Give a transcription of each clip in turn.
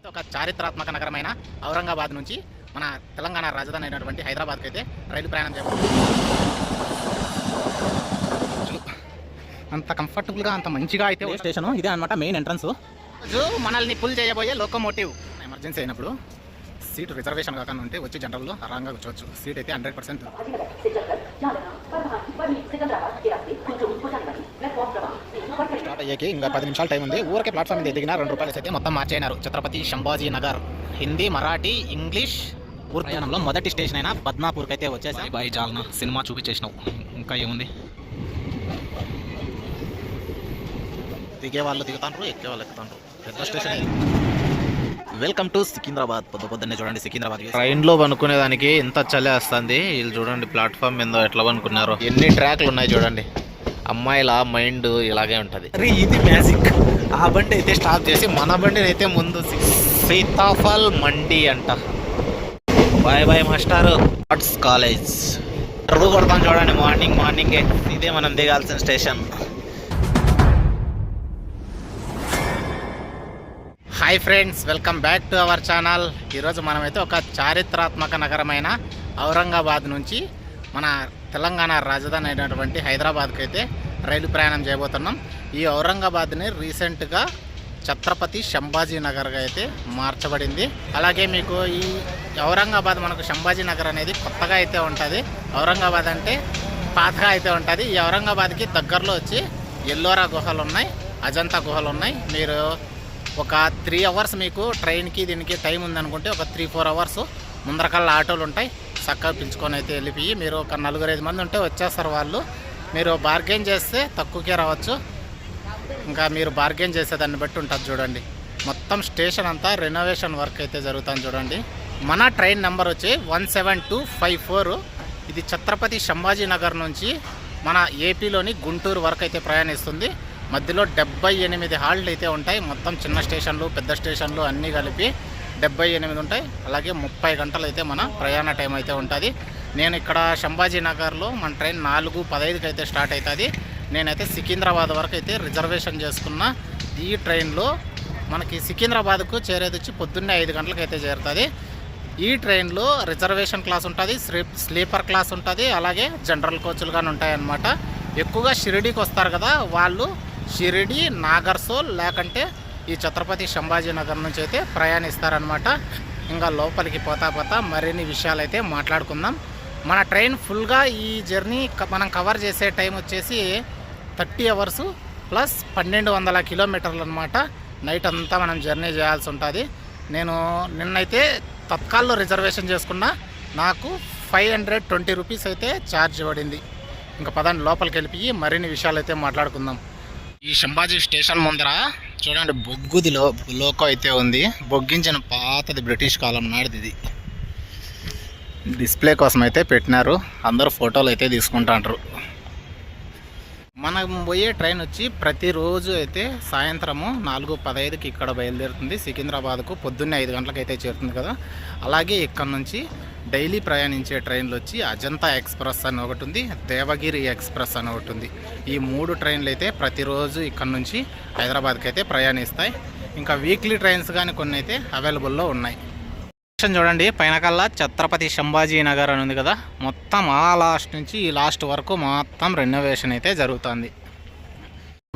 ఒక చారిత్రాత్మక నగరమైన ఔరంగాబాద్ నుంచి మన తెలంగాణ రాజధాని అయినటువంటి హైదరాబాద్కి అయితే రైలు ప్రయాణం చేయబోతుంది. అంత కంఫర్టబుల్గా అంత మంచిగా అయితే స్టేషన్ ఇదే అనమాట, మెయిన్ ఎంట్రన్స్. మనల్ని పుల్ చేయబోయే లోకోమోటివ్. ఎమర్జెన్సీ అయినప్పుడు సీట్ రిజర్వేషన్ కాకుండా ఉంటే వచ్చి జనరల్లో ఆరాంగా కూర్చోవచ్చు. సీట్ అయితే 100%. స్టార్ట్ అయ్యేకి ఇంకా 10 నిమిషాలు టైం ఉంది. ఊరికే ప్లాట్ఫామ్ మీద ఎదిగిన ₹2 అయితే మొత్తం మార్చేయినారు. ఛత్రపతి సంభాజీ నగర్ హిందీ, మరాఠీ, ఇంగ్లీష్ ప్రయాణంలో మొదటి స్టేషన్ అయినా బద్నాపూర్కి అయితే వచ్చేసి బాయ్ జాల్నా సినిమా చూపించేసినావు. ఇంకా ఏముంది, దిగే వాళ్ళు దిగుతాండ్రు, ఎక్కే వాళ్ళు ఎక్కుతాండ్రు. పెద్ద స్టేషన్. Welcome to Secunderabad. పొద్దున్నే చూడండి సికింద్రాబాద్ ట్రైన్లో పనుకునేదానికి ఎంత చలి వస్తుంది. వీళ్ళు చూడండి ప్లాట్ఫామ్ మీద ఎట్లా పనుకున్నారు. ఎన్ని ట్రాక్లు ఉన్నాయి చూడండి. అమ్మాయిల మైండ్ ఇలాగే ఉంటుంది. ఇది మ్యాజిక్. ఆ బండి అయితే స్టాప్ చేసి మన బండిని అయితే ముందు సీతాఫల్ మండి అంట. బాయ్ బాయ్ మాస్టారు. ఆర్ట్స్ కాలేజ్ టర్బు కొడతాం చూడండి. మార్నింగే ఇదే మనం దిగాల్సిన station. Hi friends, welcome back to our channel. ఈరోజు మనమైతే ఒక చారిత్రాత్మక నగరమైన ఔరంగాబాద్ నుంచి మన తెలంగాణ రాజధాని అయినటువంటి హైదరాబాద్కి అయితే రైలు ప్రయాణం చేయబోతున్నాం. ఈ ఔరంగాబాద్ని రీసెంట్గా ఛత్రపతి సంభాజీ నగర్గా అయితే మార్చబడింది. అలాగే మీకు ఈ ఔరంగాబాద్ మనకు సంభాజీ నగర్ అనేది కొత్తగా అయితే ఉంటుంది. ఔరంగాబాద్ అంటే పాతగా అయితే ఉంటుంది. ఈ ఔరంగాబాద్కి దగ్గరలో వచ్చి ఎల్లోరా గుహలు ఉన్నాయి, అజంతా గుహలు ఉన్నాయి. మీరు ఒక 3 అవర్స్ మీకు ట్రైన్కి దీనికి టైం ఉందనుకుంటే ఒక 3-4 అవర్స్ ముందరకల్లా ఆటోలు ఉంటాయి. చక్కగా పిలుచుకొని అయితే వెళ్ళిపోయి మీరు ఒక 4-5 మంది ఉంటే వచ్చేస్తారు వాళ్ళు. మీరు బార్గెన్ చేస్తే తక్కువకే రావచ్చు. ఇంకా మీరు బార్గెన్ చేసేదాన్ని బట్టి ఉంటుంది చూడండి. మొత్తం స్టేషన్ అంతా రెనోవేషన్ వర్క్ అయితే జరుగుతుంది చూడండి. మన ట్రైన్ నెంబర్ వచ్చి 17254. ఇది ఛత్రపతి సంభాజీ నగర్ నుంచి మన ఏపీలోని గుంటూరు వరకు అయితే ప్రయాణిస్తుంది. మధ్యలో 78 హాల్ట్లు అయితే ఉంటాయి. మొత్తం చిన్న స్టేషన్లు, పెద్ద స్టేషన్లు అన్నీ కలిపి 78 ఉంటాయి. అలాగే 30 గంటలు అయితే మన ప్రయాణ టైం అయితే ఉంటుంది. నేను ఇక్కడ సంభాజీ నగర్లో మన ట్రైన్ 4:15కి అయితే స్టార్ట్ అవుతుంది. నేనైతే సికింద్రాబాద్ వరకు అయితే రిజర్వేషన్ చేసుకున్న. ఈ ట్రైన్లో మనకి సికింద్రాబాద్కు చేరేది వచ్చి పొద్దున్నే 5 గంటలకు అయితే చేరుతుంది. ఈ ట్రైన్లో రిజర్వేషన్ క్లాస్ ఉంటుంది, స్లీపర్ క్లాస్ ఉంటుంది, అలాగే జనరల్ కోచ్లు కానీ ఉంటాయి అన్నమాట. ఎక్కువగా షిరిడీకి వస్తారు కదా వాళ్ళు షిరిడి, నాగర్సోల్ లేకంటే ఈ ఛత్రపతి సంభాజీ నగర్ నుంచి అయితే ప్రయాణిస్తారనమాట. ఇంకా లోపలికి పోతా మరిన్ని విషయాలు అయితే మాట్లాడుకుందాం. మన ట్రైన్ ఫుల్గా ఈ జర్నీ మనం కవర్ చేసే టైం వచ్చేసి 30 అవర్స్ ప్లస్ 1200 కిలోమీటర్లు అనమాట. నైట్ అంతా మనం జర్నీ చేయాల్సి ఉంటుంది. నేను నిన్నైతే తత్కాల్లో రిజర్వేషన్ చేసుకున్నా. నాకు ₹520 అయితే ఛార్జ్ పడింది. ఇంకా పదండి లోపలికి వెళ్ళిపోయి మరిన్ని విషయాలు అయితే మాట్లాడుకుందాం. ఈ సంభాజీ స్టేషన్ ముందర చూడండి బొగ్గుది లోకో అయితే ఉంది. బొగ్గించిన పాతది బ్రిటిష్ కాలం నాటిది. ఇది డిస్ప్లే కోసం అయితే పెట్టినారు. అందరూ ఫోటోలు అయితే తీసుకుంటాంటారు. మనం పోయే ట్రైన్ వచ్చి ప్రతిరోజు అయితే సాయంత్రము 4:15కి ఇక్కడ బయలుదేరుతుంది. సికింద్రాబాద్కు పొద్దున్నే 5 గంటలకు అయితే చేరుతుంది కదా. అలాగే ఇక్కడ నుంచి డైలీ ప్రయాణించే ట్రైన్లు వచ్చి అజంతా ఎక్స్ప్రెస్ అని ఒకటి ఉంది, దేవగిరి ఎక్స్ప్రెస్ అని ఒకటి ఉంది. ఈ 3 ట్రైన్లు అయితే ప్రతిరోజు ఇక్కడ నుంచి హైదరాబాద్కి అయితే ప్రయాణిస్తాయి. ఇంకా వీక్లీ ట్రైన్స్ కానీ కొన్ని అయితే అవైలబుల్లో ఉన్నాయి. చూడండి పైన కల్లా ఛత్రపతి సంభాజీ నగర్ అని ఉంది కదా. మొత్తం ఆ లాస్ట్ నుంచి ఈ లాస్ట్ వరకు మొత్తం రెనోవేషన్ అయితే జరుగుతుంది.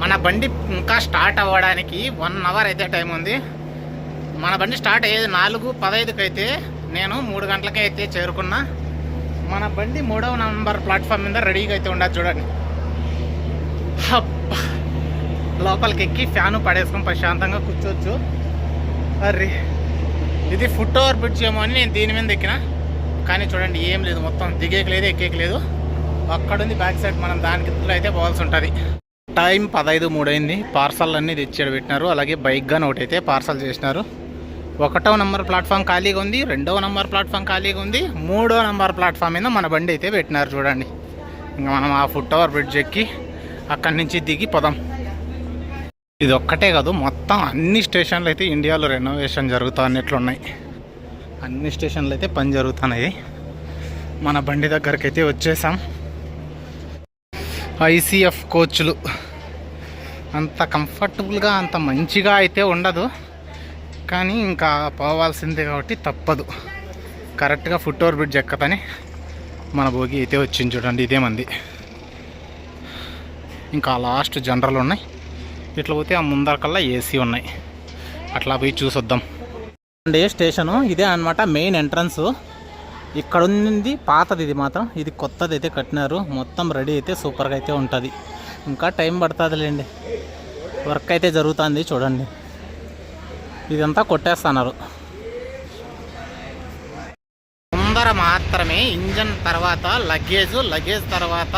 మన బండి ఇంకా స్టార్ట్ అవ్వడానికి 1 అవర్ అయితే టైం ఉంది. మన బండి స్టార్ట్ అయ్యేది 4:15కి అయితే నేను 3 గంటలకే అయితే చేరుకున్నా. మన బండి 3వ నంబర్ ప్లాట్ఫామ్ మీద రెడీగా అయితే ఉండదు చూడండి. లోపలికి ఎక్కి ఫ్యాను పడేసుకొని ప్రశాంతంగా కూర్చోవచ్చు. అరే ఇది ఫుట్ ఓవర్ బ్రిడ్జ్ ఏమో అని నేను దీని మీద ఎక్కిన. కానీ చూడండి ఏం లేదు, మొత్తం దిగేకి లేదు, ఎక్కేకి లేదు. అక్కడుంది బ్యాక్ సైడ్, మనం దానికి అయితే పోవాల్సి ఉంటుంది. టైం 15:03 అయింది. పార్సల్ అన్నీ తెచ్చాడు పెట్టినారు. అలాగే బైక్ గాని ఒకటి అయితే పార్సల్ చేసినారు. 1వ నంబర్ ప్లాట్ఫామ్ ఖాళీగా ఉంది, 2వ నంబర్ ప్లాట్ఫామ్ ఖాళీగా ఉంది, 3వ నంబర్ ప్లాట్ఫామ్ మీద మన బండి అయితే పెట్టినారు చూడండి. ఇంకా మనం ఆ ఫుట్ ఓవర్ బ్రిడ్జ్ ఎక్కి అక్కడి నుంచి దిగి పోదాం. ఇది ఒక్కటే కాదు, మొత్తం అన్ని స్టేషన్లు అయితే ఇండియాలో రెనోవేషన్ జరుగుతూ అన్నట్లున్నాయి. అన్ని స్టేషన్లు అయితే పని జరుగుతున్నాయి. మన బండి దగ్గరికి అయితే వచ్చేసాం. ఐసీఎఫ్ కోచ్లు అంత కంఫర్టబుల్గా అంత మంచిగా అయితే ఉండదు. కానీ ఇంకా పోవాల్సిందే కాబట్టి తప్పదు. కరెక్ట్గా ఫుట్ ఓవర్ బ్రిడ్జ్ ఎక్కతని మన భోగి అయితే వచ్చింది చూడండి. ఇదే మంది. ఇంకా లాస్ట్ జనరల్ ఉన్నాయి. ఇట్లా పోతే ఆ ముందరకల్లా ఏసీ ఉన్నాయి. అట్లా పోయి చూసొద్దాం. స్టేషను ఇదే అనమాట, మెయిన్ ఎంట్రన్స్. ఇక్కడ ఉంది పాతది, ఇది మాత్రం. ఇది కొత్తది అయితే కట్టినారు. మొత్తం రెడీ అయితే సూపర్గా అయితే ఉంటుంది. ఇంకా టైం పడుతుందిలేండి. వర్క్ అయితే జరుగుతుంది చూడండి. ఇదంతా కొట్టేస్తున్నారు. ముందర మాత్రమే ఇంజన్ తర్వాత లగేజ్ తర్వాత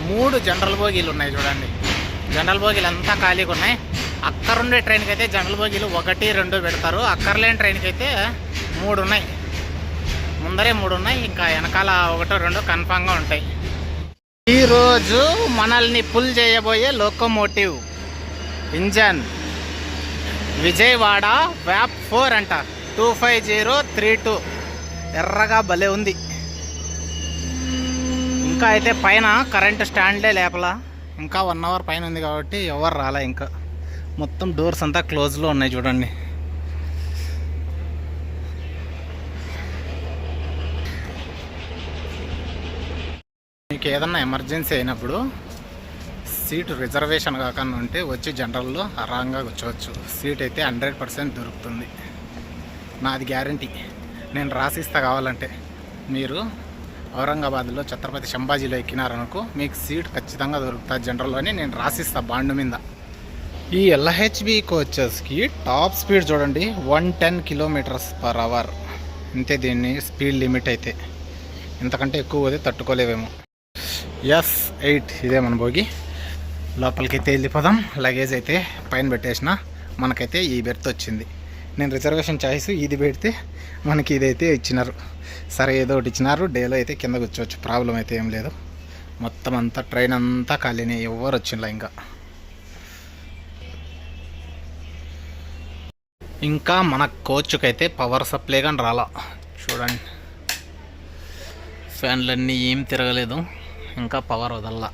3 జనరల్ బోగీలు ఉన్నాయి చూడండి. జనరల్ బోగీలు అంతా ఖాళీగా ఉన్నాయి. అక్కరుండే ట్రైన్కి అయితే జనరల్ బోగీలు 1, 2 పెడతారు. అక్కర్లేని ట్రైన్కి అయితే 3 ఉన్నాయి. ముందరే 3 ఉన్నాయి. ఇంకా వెనకాల 1, 2 కన్ఫామ్గా ఉంటాయి. ఈరోజు మనల్ని పుల్ చేయబోయే లోకోమోటివ్ ఇంజన్ విజయవాడ వ్యాప్ 4 అంట. 25032 ఎర్రగా భలే ఉంది. ఇంకా అయితే పైన కరెంటు స్టాండ్లే లేపలా. ఇంకా 1 అవర్ పైన ఉంది కాబట్టి ఎవరు రాలే. ఇంకా మొత్తం డోర్స్ అంతా క్లోజ్లో ఉన్నాయి చూడండి. మీకు ఏదన్నా ఎమర్జెన్సీ అయినప్పుడు సీటు రిజర్వేషన్ కాకుండా ఉంటే వచ్చి జనరల్లో ఆరాంగా కూర్చోవచ్చు. సీట్ అయితే 100% దొరుకుతుంది. నాది గ్యారంటీ. నేను రాసిస్తా. కావాలంటే మీరు ఔరంగాబాద్లో ఛత్రపతి సంభాజీలో ఎక్కినారనుకో మీకు సీట్ ఖచ్చితంగా దొరుకుతుంది జనరల్లో అని నేను రాసిస్తా బాండు మీద. ఈ ఎల్హెచ్బి కోచెస్కి టాప్ స్పీడ్ చూడండి 110 km/h. అంతే దీన్ని స్పీడ్ లిమిట్ అయితే. ఇంతకంటే ఎక్కువ పోతే తట్టుకోలేవేమో. S8 ఇదే మన భోగి. లోపలికి అయితే వెళ్ళిపోదాం. లగేజ్ అయితే పైన పెట్టేసిన. మనకైతే ఈ బెర్త్ వచ్చింది. నేను రిజర్వేషన్ చాయిస్ ఇది పెడితే మనకి ఇదైతే ఇచ్చినారు. సరే ఏదో ఒకటి ఇచ్చినారు. డేలో అయితే కింద కూర్చోవచ్చు, ప్రాబ్లం అయితే ఏం లేదు. మొత్తం అంతా ట్రైన్ అంతా ఖాళీనే, ఎవరు వచ్చిందా. ఇంకా మన కోచ్కి అయితే పవర్ సప్లై కానీ రాలా చూడండి. ఫ్యాన్లన్నీ ఏం తిరగలేదు, ఇంకా పవర్ వదల్లా.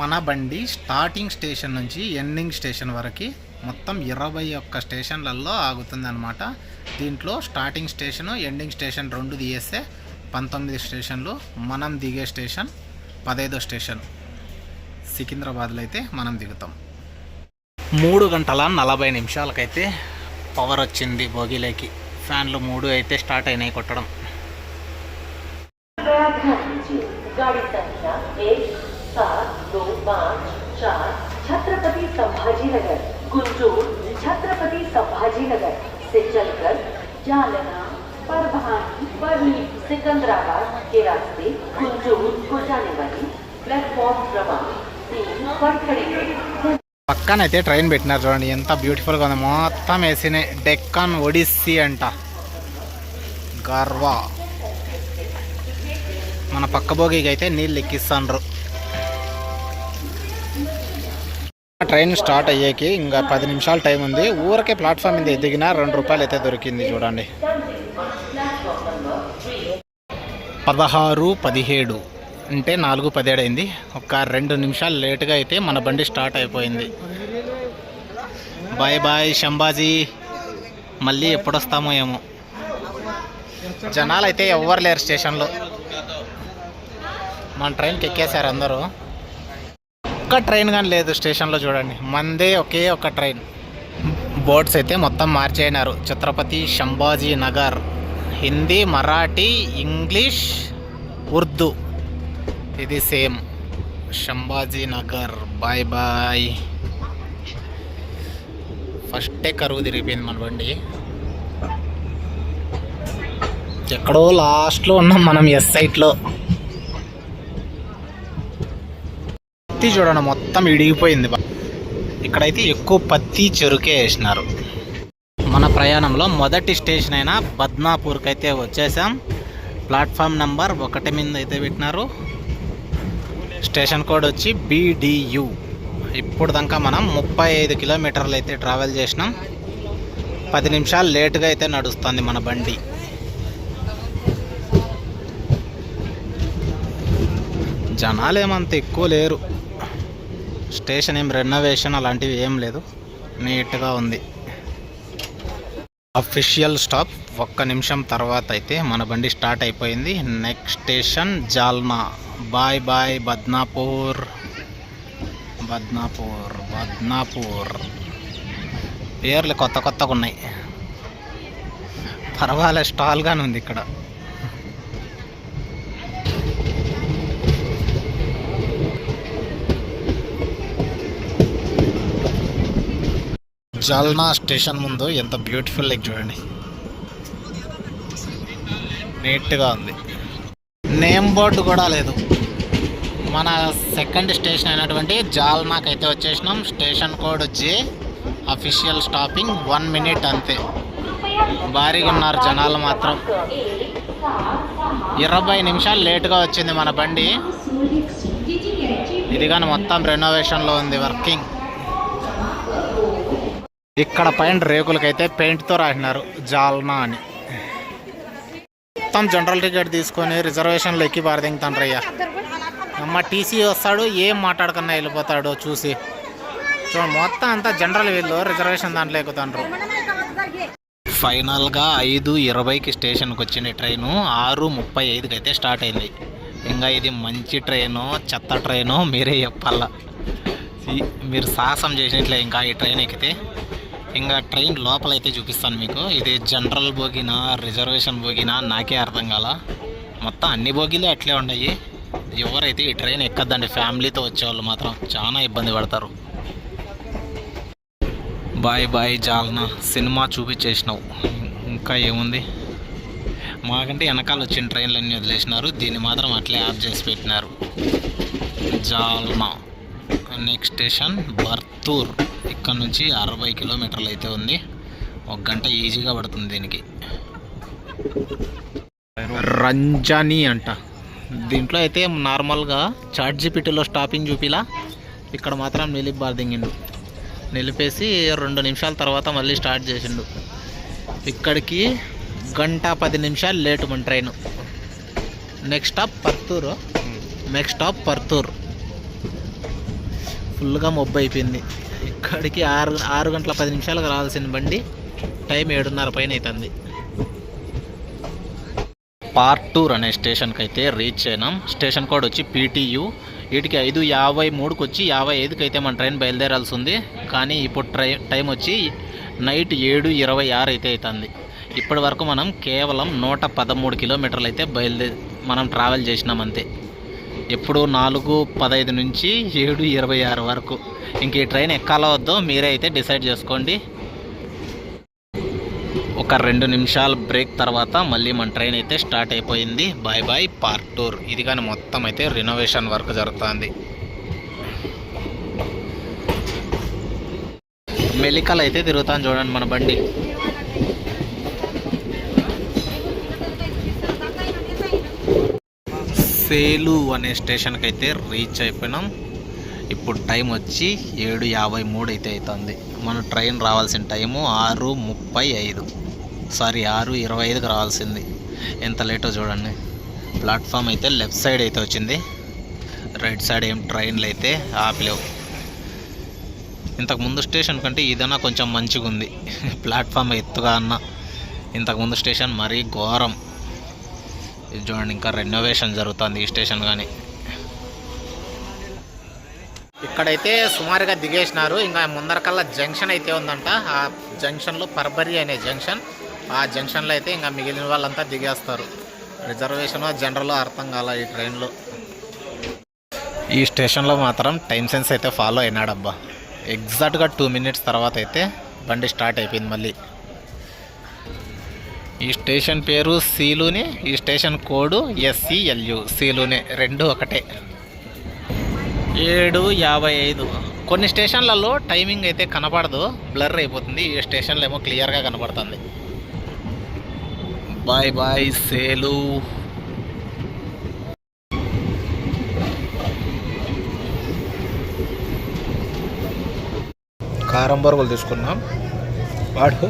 మన బండి స్టార్టింగ్ స్టేషన్ నుంచి ఎండింగ్ స్టేషన్ వరకు మొత్తం 21 స్టేషన్లలో ఆగుతుంది అనమాట. దీంట్లో స్టార్టింగ్ స్టేషను ఎండింగ్ స్టేషన్ 2 తీయేస్తే 19 స్టేషన్లు. మనం దిగే స్టేషన్ 15వ స్టేషన్. సికింద్రాబాద్లో అయితే మనం దిగుతాం. 3 గంటల 40 నిమిషాలకైతే పవర్ వచ్చింది భోగిలోకి. ఫ్యాన్లు 3 అయితే స్టార్ట్ అయినాయి కొట్టడం. गाड़ी संख्या 1725 छत्रपति संभाजीनगर गुंजूर छत्रपति संभाजीनगर से चलकर जालना परभानी बरनी सिकंदराबाद के रास्ते गुंजूर को जाने वाली प्लेटफॉर्म क्रमांक 3 पर खड़ी है. పక్కన అయితే ట్రైన్ పెట్టినారు చూడండి. ఎంత బ్యూటిఫుల్గా ఉంది. మొత్తం వేసినే డెక్కన్ ఒడిస్సీ అంట. గర్వా మన పక్క భోగికి అయితే నీళ్ళు ఎక్కిస్తాండ్రు. ట్రైన్ స్టార్ట్ అయ్యేకి ఇంకా 10 నిమిషాలు టైం ఉంది. ఊరికే ప్లాట్ఫామ్ మీద ఎదిగినా 2 రూపాయలు అయితే దొరికింది చూడండి. 16:17 అంటే 4:17 అయింది. ఒక 2 నిమిషాలు లేటుగా అయితే మన బండి స్టార్ట్ అయిపోయింది. Bye bye Sambhaji. మళ్ళీ ఎప్పుడొస్తామో ఏమో. జనాలు అయితే ఎవ్వరు లేరు స్టేషన్లో. మన ట్రైన్కి ఎక్కేశారు అందరూ. ఒక్క ట్రైన్ కానీ లేదు స్టేషన్లో చూడండి. మందే ఒకే ఒక ట్రైన్. బోర్డ్స్ అయితే మొత్తం మార్చేయినారు. ఛత్రపతి సంభాజీ నగర్ హిందీ, మరాఠీ, ఇంగ్లీష్, ఉర్దూ ఇది same. Sambhaji Nagar. Bye bye. ఫస్టే కరువు తిరిగిపోయింది మన బండి. ఎక్కడో లాస్ట్లో ఉన్నాం మనం S8లో. పత్తి చూడండి మొత్తం ఇడిగిపోయింది. ఇక్కడైతే ఎక్కువ పత్తి చెరుకే వేసినారు. మన ప్రయాణంలో మొదటి స్టేషన్ అయిన బద్నాపూర్కి అయితే వచ్చేసాం. ప్లాట్ఫామ్ నెంబర్ 1 మీద అయితే పెట్టినారు. స్టేషన్ కోడ్ వచ్చి BDU. ఇప్పుడు దాకా మనం 35 కిలోమీటర్లు అయితే ట్రావెల్ చేసినాం. 10 నిమిషాలు లేటుగా అయితే నడుస్తుంది మన బండి. జనాలు ఏమంత ఎక్కువ లేరు. స్టేషన్ ఏం రెనోవేషన్ అలాంటివి ఏం లేదు, నీట్గా ఉంది. Official stop. ఒక్క నిమిషం తర్వాత అయితే మన బండి స్టార్ట్ అయిపోయింది. Next station Jalna. Bye bye Badnapur. Badnapur Badnapur పేర్లు కొత్త కొత్తగా ఉన్నాయి. పర్వాలే, స్టాల్గానే ఉంది ఇక్కడ. జాల్నా స్టేషన్ ముందు ఎంత బ్యూటిఫుల్ లైక్ చూడండి, నీట్గా ఉంది. నేమ్ బోర్డు కూడా లేదు. మన సెకండ్ స్టేషన్ అయినటువంటి జాల్నాకి అయితే వచ్చేసినాం. స్టేషన్ కోడ్ జే. అఫీషియల్ స్టాపింగ్ 1 minute అంతే. భారీగా ఉన్నారు జనాలు మాత్రం. 20 నిమిషాలు లేటుగా వచ్చింది మన బండి. ఇది కానీ మొత్తం రెనోవేషన్లో ఉంది, వర్కింగ్. ఇక్కడ పైన రేకులకైతే పెయింట్తో రాసినారు జాల్నా అని. మొత్తం జనరల్ టికెట్ తీసుకొని రిజర్వేషన్లో ఎక్కి పారదింగుతాండ్రయ్యా. అమ్మ టీసీ వస్తాడు, ఏం మాట్లాడకన్నా వెళ్ళిపోతాడు చూసి. చూడండి మొత్తం అంతా జనరల్, వీళ్ళు రిజర్వేషన్ దాంట్లో ఎక్కుతాండ్రు. ఫైనల్గా 5:20కి స్టేషన్కి వచ్చిన ట్రైను 6:35కి అయితే స్టార్ట్ అయింది. ఇంకా ఇది మంచి ట్రైను చెత్త ట్రైను మీరే చెప్పాల. మీరు సాహసం చేసినట్లే ఇంకా ఈ ట్రైన్ ఎక్కితే. ఇంకా ట్రైన్ లోపలైతే చూపిస్తాను మీకు. ఇది జనరల్ బోగినా రిజర్వేషన్ బోగినా నాకే అర్థం కాల. మొత్తం అన్ని బోగీలు అట్లే ఉన్నాయి. ఎవరైతే ఈ ట్రైన్ ఎక్కద్దండి, ఫ్యామిలీతో వచ్చేవాళ్ళు మాత్రం చాలా ఇబ్బంది పడతారు. Bye bye Jalna. సినిమా చూపించేసినావు, ఇంకా ఏముంది. మాకంటే వెనకాల వచ్చిన ట్రైన్లన్నీ వదిలేసినారు, దీన్ని మాత్రం అట్లే ఆఫ్ చేసి పెట్టినారు. జాల్నా. Next station Partur. ఇక్కడ నుంచి 60 కిలోమీటర్లు అయితే ఉంది. 1 గంట ఈజీగా పడుతుంది దీనికి. రంజానీ అంట. దీంట్లో అయితే నార్మల్గా ChatGPTలో స్టాపింగ్ చూపిలా, ఇక్కడ మాత్రం నిలిపార్దింగిండు. నిలిపేసి 2 నిమిషాల తర్వాత మళ్ళీ స్టార్ట్ చేసిండు. ఇక్కడికి 1 గంట 10 నిమిషాలు లేటు మన train. Next stop Partur. Next stop Partur. ఫుల్గా మొబ్బు అయిపోయింది. ఇక్కడికి 6 గంటల 10 నిమిషాలకు రావాల్సిన బండి టైం 7:30 పైన అవుతుంది. పార్టూర్ అనే స్టేషన్కి అయితే రీచ్ అయినాం. స్టేషన్ కోడ్ వచ్చి PTU. వీటికి 5:53కి వచ్చి 55కి అయితే మన ట్రైన్ బయలుదేరాల్సి ఉంది. కానీ ఇప్పుడు టైం వచ్చి నైట్ 7:26 అయితే అవుతుంది. ఇప్పటి వరకు మనం కేవలం 113 కిలోమీటర్లు అయితే మనం ట్రావెల్ చేసినాం అంతే. ఎప్పుడు 4:15 నుంచి 7:26 వరకు. ఇంక ఈ ట్రైన్ ఎక్కాలో వద్దో మీరే అయితే డిసైడ్ చేసుకోండి. ఒక 2 నిమిషాల బ్రేక్ తర్వాత మళ్ళీ మన ట్రైన్ అయితే స్టార్ట్ అయిపోయింది. Bye bye Partur. ఇది కానీ మొత్తం అయితే రినోవేషన్ వర్క్ జరుగుతుంది. మెలికల్ అయితే తిరుగుతాను చూడండి మన బండి. సేలు అనే స్టేషన్కి అయితే రీచ్ అయిపోయినాం. ఇప్పుడు టైం వచ్చి 7:53 అయితే అవుతుంది. మన ట్రైన్ రావాల్సిన టైము 6:35. సారీ 6:25కి రావాల్సింది. ఎంత లేటో చూడండి. ప్లాట్ఫామ్ అయితే లెఫ్ట్ సైడ్ అయితే వచ్చింది, రైట్ సైడ్ ఏం ట్రైన్లు అయితే ఆపలేవు. ఇంతకుముందు స్టేషన్ కంటే ఇదన్నా కొంచెం మంచిగా ఉంది. ప్లాట్ఫామ్ ఎత్తుగా అన్న. ఇంతకుముందు స్టేషన్ మరీ ఘోరం. ఇది చూడండి, ఇంకా రెనోవేషన్ జరుగుతుంది ఈ స్టేషన్. కానీ ఇక్కడైతే సుమారుగా దిగేసినారు. ఇంకా ముందరకల్లా జంక్షన్ అయితే ఉందంట. ఆ జంక్షన్లో పర్బరి అనే జంక్షన్. ఆ జంక్షన్లో అయితే ఇంకా మిగిలిన వాళ్ళంతా దిగేస్తారు. రిజర్వేషన్ జనరల్ అర్థం కాల ఈ ట్రైన్లో. ఈ స్టేషన్లో మాత్రం టైం సెన్స్ అయితే ఫాలో అయినాడబ్బా. ఎగ్జాక్ట్గా 2 minutes తర్వాత అయితే బండి స్టార్ట్ అయిపోయింది మళ్ళీ. ఈ స్టేషన్ పేరు సీలునే, ఈ స్టేషన్ కోడ్ SCLU. సీలునే, రెండు ఒకటే. 7:55. కొన్ని స్టేషన్లలో టైమింగ్ అయితే కనపడదు, బ్లర్ అయిపోతుంది. ఈ స్టేషన్లో ఏమో క్లియర్గా కనపడుతుంది. బాయ్ బాయ్ సేలు. కారం బరుగులు తీసుకున్నాం. వాడు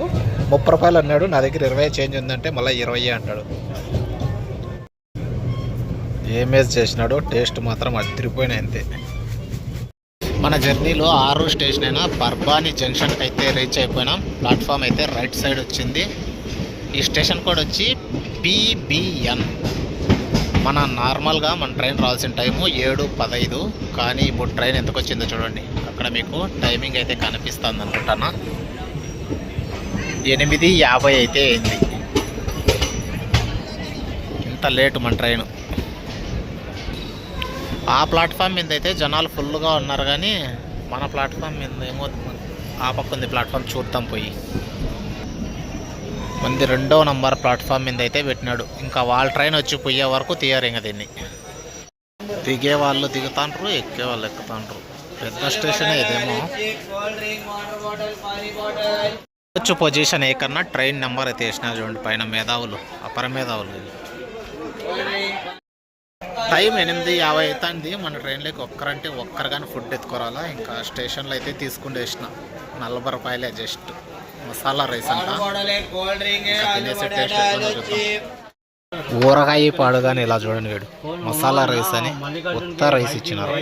30 రూపాయలు అన్నాడు, నా దగ్గర 20 చేంజ్ ఉందంటే మళ్ళీ 20 అంటాడు. ఏమేజ్ చేసినాడో టేస్ట్ మాత్రం అదిరిపోయినాయి అంతే. మన జర్నీలో 6 స్టేషన్ అయినా పర్బాని జంక్షన్కి అయితే రీచ్ అయిపోయినాం. ప్లాట్ఫామ్ అయితే రైట్ సైడ్ వచ్చింది. ఈ స్టేషన్ కోడ్ వచ్చి PBN. మన నార్మల్గా మన ట్రైన్ రావాల్సిన టైము 7:15, కానీ ఇప్పుడు ట్రైన్ ఎంతకు వచ్చిందో చూడండి. అక్కడ మీకు టైమింగ్ అయితే కనిపిస్తుంది అనుకుంటానా, 8:50 అయితే అయింది. ఇంత లేటు మన ట్రైన్. ఆ ప్లాట్ఫామ్ మీద అయితే జనాలు ఫుల్గా ఉన్నారు, కానీ మన ప్లాట్ఫామ్ మీద ఏమో ఆ పక్క ఉంది ప్లాట్ఫామ్, చూద్దాం పోయి. మంది 2వ నంబర్ ప్లాట్ఫామ్ మీద అయితే పెట్టినాడు. ఇంకా వాళ్ళ ట్రైన్ వచ్చి పోయే వరకు తీయరు ఇంకా దీన్ని. దిగే వాళ్ళు దిగుతాండ్రు, ఎక్కే వాళ్ళు ఎక్కుతాండ్రు. పెద్ద స్టేషన్ ఇదేమో. వచ్చి పొజిషన్ ఏ కన్నా ట్రైన్ నెంబర్ అయితే వేసినారు చూడండి పైన, మేధావులు, అపర మేధావులు. టైం 8:50 అవుతుంది. మన ట్రైన్లోకి ఒక్కరు కానీ ఫుడ్ ఎత్తుకోరాలా. ఇంకా స్టేషన్లో అయితే తీసుకుని వేసిన 40 రూపాయలే జస్ట్. మసాలా రైస్ అంట. తినేసే టేస్ట్ ఊరగాయ పాడుగానే ఇలా చూడండి వీడు, మసాలా రైస్ అని కొత్త రైస్ ఇచ్చినారు.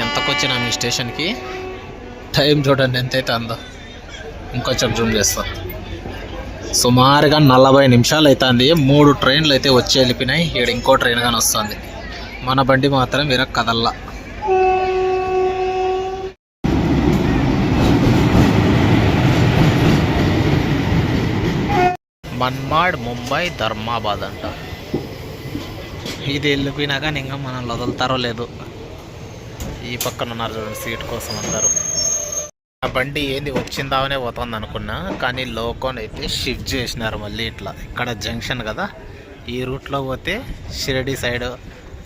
ఎంతకొచ్చినా మీ స్టేషన్కి టైం చూడండి ఎంతైతే అందో. ఇంకొంచెం జూమ్ చేస్తాం. సుమారుగా 40 నిమిషాలు అవుతుంది. 3 ట్రైన్లు అయితే వచ్చి వెళ్ళిపోయినాయి. ఇక్కడ ఇంకో ట్రైన్ కానీ వస్తుంది. మన బండి మాత్రం వీర కదల్లా. మన్మాడ్ ముంబై ధర్మాబాద్ అంట. ఇది వెళ్ళిపోయినా కానీ ఇంకా మనల్ని వదులుతారో లేదు. ఈ పక్కన ఉన్నారు చూడండి సీట్ కోసం అందరూ. ఆ బండి ఏంది వచ్చిందామనే పోతుంది అనుకున్నా, కానీ లోకోన్ అయితే షిఫ్ట్ చేసినారు మళ్ళీ. ఇట్లా ఇక్కడ జంక్షన్ కదా, ఈ రూట్లో పోతే షిరిడి సైడ్,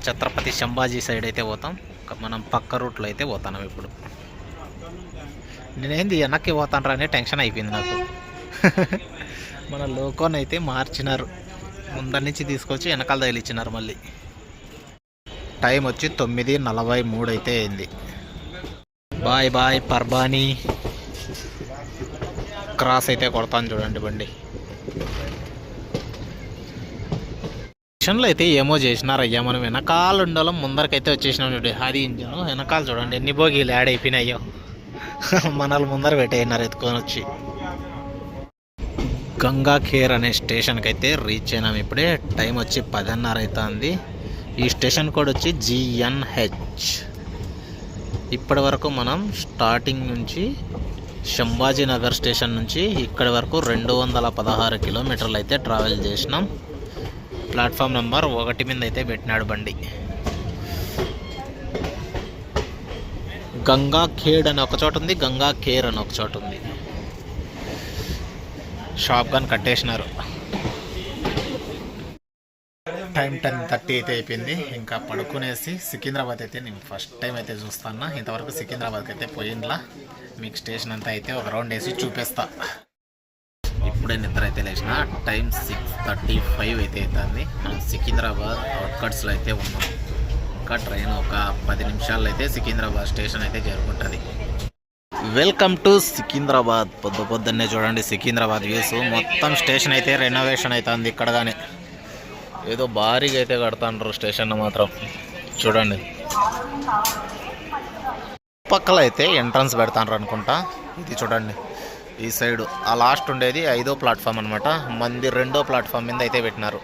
ఛత్రపతి సంభాజీ సైడ్ అయితే పోతాం. మనం పక్క రూట్లో అయితే పోతున్నాం ఇప్పుడు. నేనేంది వెనక్కి పోతాను అనే టెన్షన్ అయిపోయింది నాకు. మన లోకోన్ అయితే మార్చినారు, ముందర నుంచి తీసుకొచ్చి వెనకాల తగిలిచ్చినారు మళ్ళీ. టైం వచ్చి 9:43 అయితే అయింది. Bye bye Parbhani. క్రాస్ అయితే కొడతాను చూడండి బండి. స్టేషన్లో అయితే ఏమో చేసినారు అయ్యా. మనం వెనకాల ఉండాలం, ముందరకైతే వచ్చేసినాం చూడండి. అది ఇంజన్ వెనకాల చూడండి ఎన్ని బోగీలు యాడ్ అయిపోయినాయో. మనల్ని ముందర పెట్టేసినారు ఎత్తుకొని వచ్చి. గంగాఖేర్ అనే స్టేషన్కి అయితే రీచ్ అయినాం ఇప్పుడే. టైం వచ్చి 10:30 అవుతుంది. ఈ స్టేషన్ కోడ్ వచ్చి GNH. ఇప్పటి వరకు మనం స్టార్టింగ్ నుంచి సంభాజీనగర్ స్టేషన్ నుంచి ఇక్కడి వరకు 216 కిలోమీటర్లు అయితే ట్రావెల్ చేసినాం. ప్లాట్ఫామ్ నెంబర్ 1 మీద అయితే పెట్టినాడు బండి. గంగాఖేడ్ అని ఒక చోట ఉంది, గంగాఖేర్ అని ఒక చోట ఉంది. Shop gun కట్టేసినారు. టైం 10:30 అయితే అయిపోయింది. ఇంకా పడుకునేసి సికింద్రాబాద్ అయితే నేను ఫస్ట్ టైం అయితే చూస్తాను. ఇంతవరకు సికింద్రాబాద్కి అయితే పోయిండ్లా. మీకు స్టేషన్ అంతా అయితే ఒక రౌండ్ వేసి చూపిస్తా. ఇప్పుడే నిద్ర అయితే లేచిన. టైం 6:35 అయితే అవుతుంది. మనం సికింద్రాబాద్ అవుట్కట్స్లో అయితే ఉన్నాం. ఇంకా ట్రైన్ ఒక 10 నిమిషాల్లో అయితే సికింద్రాబాద్ స్టేషన్ అయితే చేరుకుంటుంది. Welcome to Secunderabad. పొద్దున్నే చూడండి సికింద్రాబాద్ వ్యూస్. మొత్తం స్టేషన్ అయితే రెనోవేషన్ అవుతుంది. ఇక్కడ కానీ ఏదో భారీగా అయితే కడతాండ్రు స్టేషన్ మాత్రం చూడండి. పక్కల అయితే ఎంట్రన్స్ పెడతాండ్రు అనుకుంటా. ఇది చూడండి ఈ సైడ్ ఆ లాస్ట్ ఉండేది 5వ ప్లాట్ఫామ్ అనమాట. మంది 2వ ప్లాట్ఫామ్ మీద అయితే పెట్టినారు.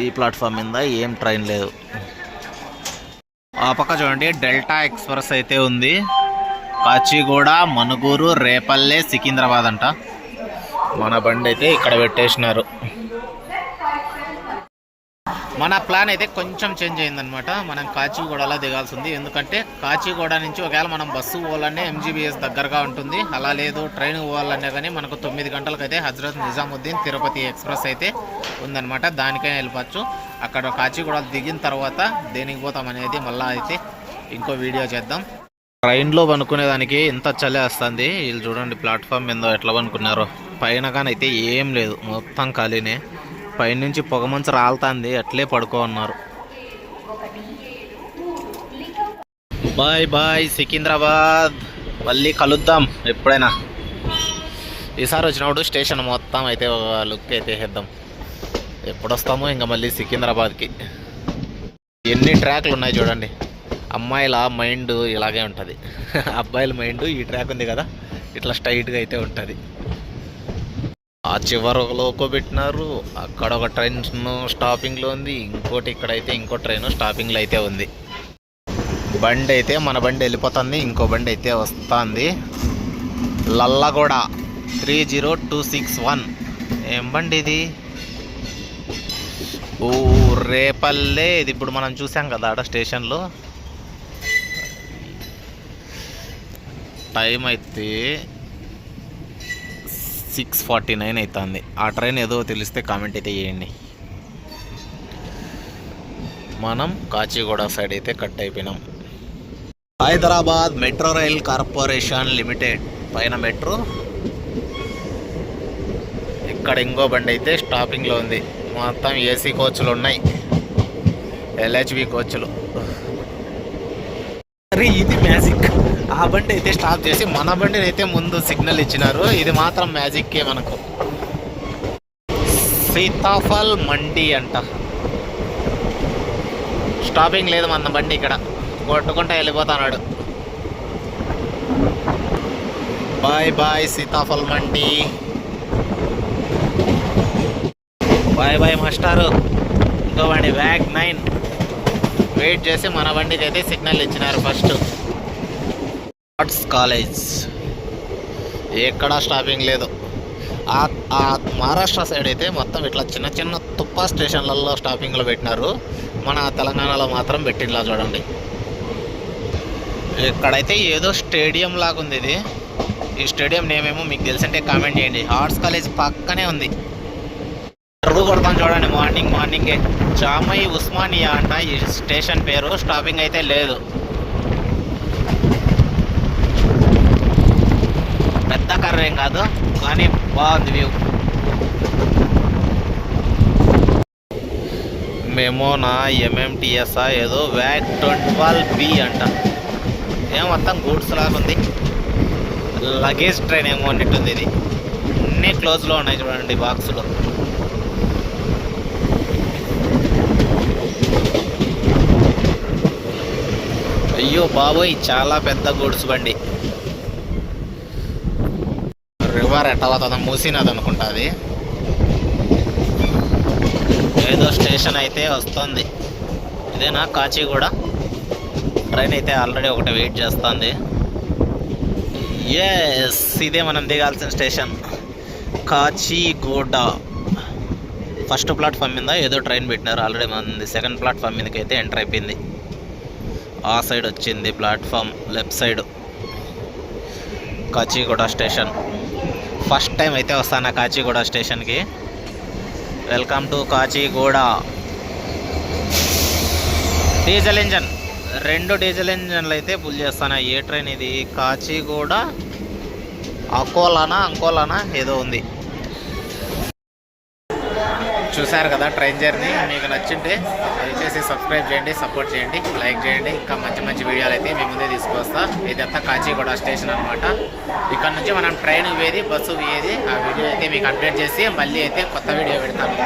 ఈ ప్లాట్ఫామ్ మీద ఏం ట్రైన్ లేదు. ఆ పక్క చూడండి డెల్టా ఎక్స్ప్రెస్ అయితే ఉంది. కాచిగూడ, మనుగూరు, రేపల్లె, సికింద్రాబాద్ అంట. మన బండి అయితే ఇక్కడ పెట్టేసినారు. మన ప్లాన్ అయితే కొంచెం చేంజ్ అయిందనమాట. మనం కాచిగూడలో దిగాల్సి ఉంది. ఎందుకంటే కాచిగూడ నుంచి ఒకవేళ మనం బస్సు పోవాలనే MGBS దగ్గరగా ఉంటుంది. అలా లేదు ట్రైన్ పోవాలనే కానీ మనకు 9 గంటలకైతే హజ్రత్ నిజాముద్దీన్ తిరుపతి ఎక్స్ప్రెస్ అయితే ఉందన్నమాట. దానికైనా వెళ్ళిపోవచ్చు. అక్కడ కాచిగూడ దిగిన తర్వాత దేనికి పోతాం అనేది మళ్ళీ అయితే ఇంకో వీడియో చేద్దాం. ట్రైన్లో పనుకునేదానికి ఎంత చలి వస్తుంది. వీళ్ళు చూడండి ప్లాట్ఫామ్ మీద ఎట్లా పనుకున్నారో. పైన కానీ అయితే ఏం లేదు, మొత్తం ఖాళీనే. పైనుంచి పొగమంచు రాలుతుంది, అట్లే పడుకో ఉన్నారు. Bye bye Secunderabad. మళ్ళీ కలుద్దాం ఎప్పుడైనా. ఈసారి వచ్చినప్పుడు స్టేషన్ మొత్తం అయితే ఒక లుక్ అయితే వేద్దాం. ఎప్పుడు వస్తామో ఇంకా మళ్ళీ సికింద్రాబాద్కి. ఎన్ని ట్రాక్లు ఉన్నాయి చూడండి. అమ్మాయిల మైండ్ ఇలాగే ఉంటుంది. అబ్బాయిల మైండ్ ఈ ట్రాక్ ఉంది కదా, ఇట్లా స్ట్రైట్గా అయితే ఉంటుంది. ఆ చివర ఒక లోకో పెట్టినారు, అక్కడ ఒక ట్రైన్ స్టాపింగ్లో ఉంది, ఇంకోటి ఇక్కడైతే ఇంకో ట్రైన్ స్టాపింగ్లో అయితే ఉంది. బండి అయితే మన బండి వెళ్ళిపోతుంది, ఇంకో బండి అయితే వస్తుంది. లల్లగూడ 30261. ఏం బండి ఇది? ఓ రేపల్లే. ఇది ఇప్పుడు మనం చూసాం కదా ఆడ స్టేషన్లో. టైం అయితే 6:49 అవుతుంది. ఆ ట్రైన్ ఏదో తెలిస్తే కామెంట్ అయితే చేయండి. మనం కాచిగూడ సైడ్ అయితే కట్ అయిపోయినాం. Hyderabad metro rail corporation limited పైన మెట్రో. ఇక్కడ ఇంకో బండి అయితే స్టాపింగ్లో ఉంది. మొత్తం ఏసీ కోచ్లు ఉన్నాయి, ఎల్హెచ్బి కోచ్లు. అరే ఇది మ్యాజిక్. ఆ బండి అయితే స్టాప్ చేసి మన బండిని అయితే ముందు సిగ్నల్ ఇచ్చినారు. ఇది మాత్రం మ్యాజిక్కే మనకు. సీతాఫల్ మండి అంట. స్టాపింగ్ లేదు మన బండి, ఇక్కడ కొట్టుకుంటా వెళ్ళిపోతున్నాడు. బాయ్ బాయ్ సీతాఫల్ మండి, బాయ్ బాయ్ మాస్టారు. ఇంకో బండి వ్యాగ్ 9 వెయిట్ చేసి మన బండికి అయితే సిగ్నల్ ఇచ్చినారు ఫస్ట్. ఆర్ట్స్ కాలేజ్ ఎక్కడా స్టాపింగ్ లేదు. ఆ మహారాష్ట్ర సైడ్ అయితే మొత్తం ఇట్లా చిన్న చిన్న తుప్పా స్టేషన్లలో స్టాపింగ్లో పెట్టినారు. మన తెలంగాణలో మాత్రం పెట్టినలా చూడండి. ఇక్కడైతే ఏదో స్టేడియం లాగా ఉంది. ఇది ఈ స్టేడియం నేమేమో మీకు తెలిసింటే కామెంట్ చేయండి. ఆర్ట్స్ కాలేజ్ పక్కనే ఉంది. అరుగు కొడతాం చూడండి. మార్నింగే జామై ఉస్మానియా అంట ఈ స్టేషన్ పేరు. స్టాపింగ్ అయితే లేదు. పెద్ద కర్ర ఏం కాదు కానీ బాగుంది వ్యూ. మెమోనా ఎంఎంటిఎస్ఆ ఏదో వ్యాగ్ 12B అంట. ఏం మొత్తం గూడ్స్ లాగా ఉంది. లగేజ్ ట్రైన్ ఏమో అన్నట్టుంది. ఇది అన్నీ క్లోజ్లో ఉన్నాయి చూడండి బాక్సులు. అయ్యో బాబోయ్ చాలా పెద్ద గూడ్స్ బండి. రివర్ ఎట్టవుతుందో మూసినది అనుకుంటా. అది ఏదో స్టేషన్ అయితే వస్తుంది. ఇదేనా కాచిగూడ? ట్రైన్ అయితే ఆల్రెడీ ఒకటి వెయిట్ చేస్తుంది. ఎస్ ఇదే మనం దిగాల్సిన స్టేషన్ కాచిగూడ. ఫస్ట్ ప్లాట్ఫామ్ మీద ఏదో ట్రైన్ పెట్టినారు. ఆల్రెడీ మనది సెకండ్ ప్లాట్ఫామ్ మీదకి అయితే ఎంటర్ అయిపోయింది. ఆ సైడ్ వచ్చింది platform left side. Kacheguda station first time అయితే వస్తాను కాచిగూడ స్టేషన్కి. Welcome to Kacheguda. Diesel engine 2 diesel ఇంజన్లు అయితే పుల్ చేస్తాను. ఏ ట్రైన్ ఇది? కాచిగూడ అంకోలానా ఏదో ఉంది. చూసారు కదా ట్రైన్ జర్నీ. మీకు నచ్చింటే దయచేసి సబ్స్క్రైబ్ చేయండి, సపోర్ట్ చేయండి, లైక్ చేయండి. ఇంకా మంచి మంచి వీడియోలు అయితే మీ ముందే తీసుకొస్తా. ఇదంతా కాచిగూడ స్టేషన్ అనమాట. ఇక్కడ నుంచి మనం ట్రైన్ వేది బస్సు వేది ఆ వీడియో అయితే మీకు అప్డేట్ చేసి మళ్ళీ అయితే కొత్త వీడియో పెడతాను.